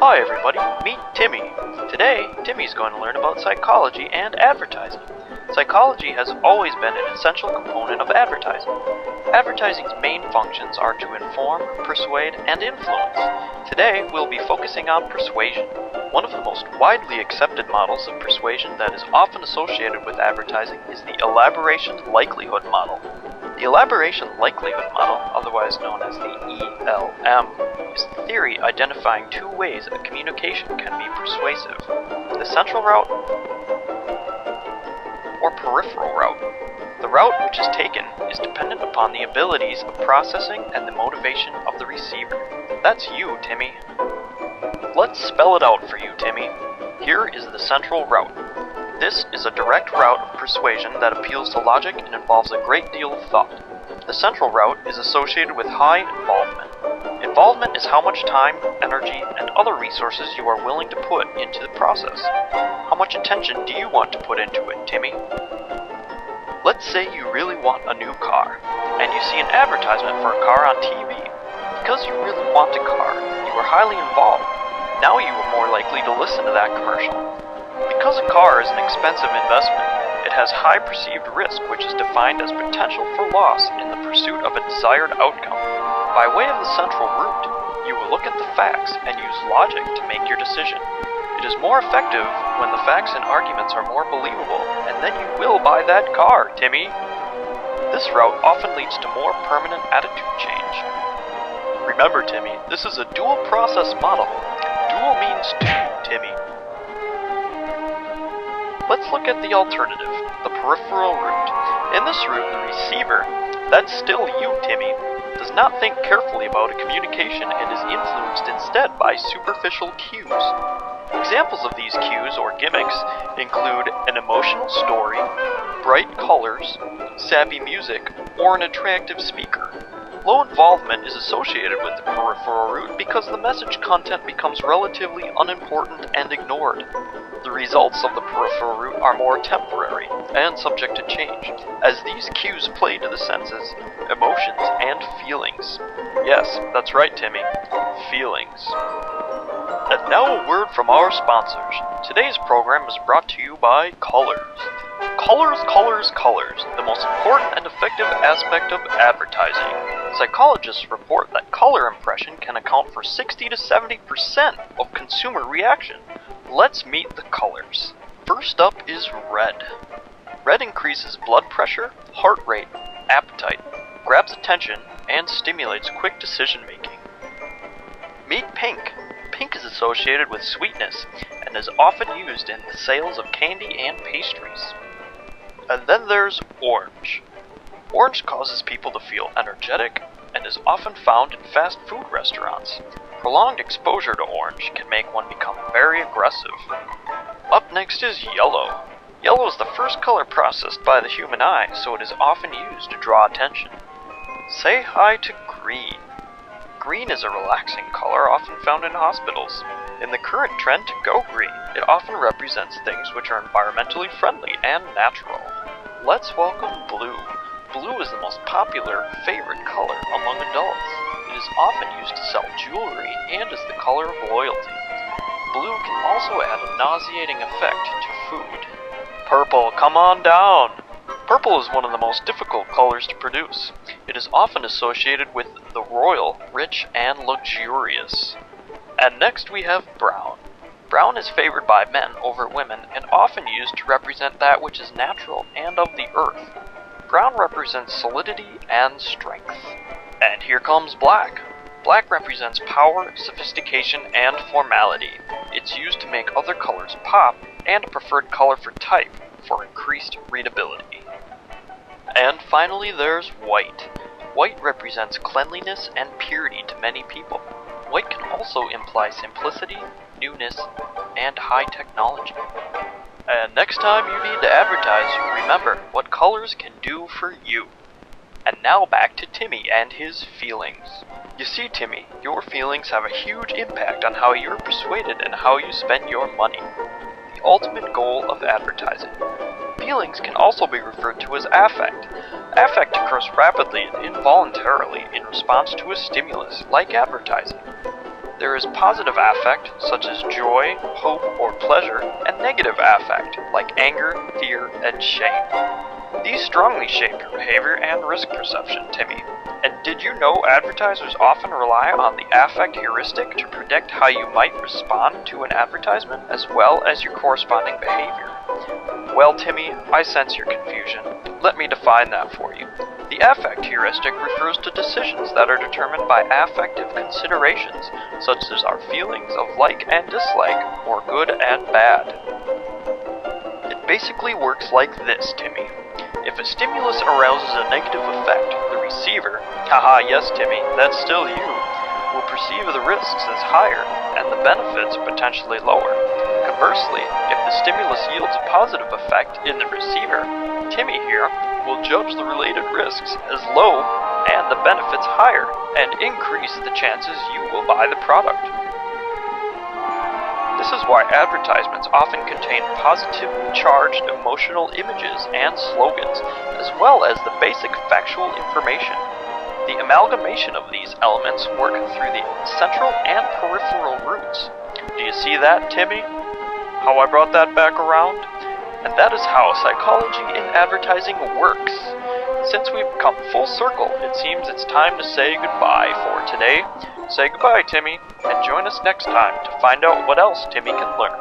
Hi everybody, meet Timmy. Today, Timmy's going to learn about psychology and advertising. Psychology has always been an essential component of advertising. Advertising's main functions are to inform, persuade, and influence. Today, we'll be focusing on persuasion. One of the most widely accepted models of persuasion that is often associated with advertising is the elaboration likelihood model. The elaboration likelihood model, otherwise known as the ELM, is the theory identifying two ways a communication can be persuasive: the central route or peripheral route. The route which is taken is dependent upon the abilities of processing and the motivation of the receiver. That's you, Timmy. Let's spell it out for you, Timmy. Here is the central route. This is a direct route of persuasion that appeals to logic and involves a great deal of thought. The central route is associated with high involvement. Involvement is how much time, energy, and other resources you are willing to put into the process. How much attention do you want to put into it, Timmy? Let's say you really want a new car, and you see an advertisement for a car on TV. Because you really want a car, you are highly involved. Now you are more likely to listen to that commercial. Because a car is an expensive investment, it has high perceived risk, which is defined as potential for loss in the pursuit of a desired outcome. By way of the central route, you will look at the facts and use logic to make your decision. It is more effective when the facts and arguments are more believable, and then you will buy that car, Timmy. This route often leads to more permanent attitude change. Remember, Timmy, this is a dual process model. Dual means two, Timmy. Let's look at the alternative, the peripheral route. In this route, the receiver, that's still you, Timmy, does not think carefully about a communication and is influenced instead by superficial cues. Examples of these cues or gimmicks include an emotional story, bright colors, sappy music, or an attractive speaker. Low involvement is associated with the peripheral route because the message content becomes relatively unimportant and ignored. The results of the peripheral route are more temporary and subject to change, as these cues play to the senses, emotions, and feelings. Yes, that's right, Timmy. Feelings. And now a word from our sponsors. Today's program is brought to you by Colors. Colors, colors, colors, the most important and effective aspect of advertising. Psychologists report that color impression can account for 60 to 70% of consumer reaction. Let's meet the colors. First up is red. Red increases blood pressure, heart rate, appetite, grabs attention, and stimulates quick decision making. Meet pink. Pink is associated with sweetness and is often used in the sales of candy and pastries. And then there's orange. Orange causes people to feel energetic and is often found in fast food restaurants. Prolonged exposure to orange can make one become very aggressive. Up next is yellow. Yellow is the first color processed by the human eye, so it is often used to draw attention. Say hi to green. Green is a relaxing color often found in hospitals. In the current trend to go green, it often represents things which are environmentally friendly and natural. Let's welcome blue. Blue is the most popular, favorite color among adults. It is often used to sell jewelry and is the color of loyalty. Blue can also add a nauseating effect to food. Purple, come on down! Purple is one of the most difficult colors to produce. It is often associated with the royal, rich, and luxurious. And next we have brown. Brown is favored by men over women and often used to represent that which is natural and of the earth. Brown represents solidity and strength. And here comes black. Black represents power, sophistication, and formality. It's used to make other colors pop and a preferred color for type for increased readability. And finally there's white. White represents cleanliness and purity to many people. White can also imply simplicity, newness, and high technology. And next time you need to advertise, remember what colors can do for you. And now back to Timmy and his feelings. You see, Timmy, your feelings have a huge impact on how you're persuaded and how you spend your money. The ultimate goal of advertising. Feelings can also be referred to as affect. Affect occurs rapidly and involuntarily in response to a stimulus, like advertising. There is positive affect, such as joy, hope, or pleasure, and negative affect, like anger, fear, and shame. These strongly shape your behavior and risk perception, Timmy. And did you know advertisers often rely on the affect heuristic to predict how you might respond to an advertisement, as well as your corresponding behavior? Well, Timmy, I sense your confusion. Let me define that for you. The affect heuristic refers to decisions that are determined by affective considerations, such as our feelings of like and dislike, or good and bad. It basically works like this, Timmy. If a stimulus arouses a negative effect, the receiver, haha, yes, Timmy, that's still you, will perceive the risks as higher and the benefits potentially lower. Conversely, if the stimulus yields a positive effect in the receiver, Timmy here will judge the related risks as low and the benefits higher, and increase the chances you will buy the product. This is why advertisements often contain positively charged emotional images and slogans, as well as the basic factual information. The amalgamation of these elements work through the central and peripheral routes. Do you see that, Timmy? How I brought that back around? And that is how psychology in advertising works. Since we've come full circle, it seems it's time to say goodbye for today. Say goodbye, Timmy, and join us next time to find out what else Timmy can learn.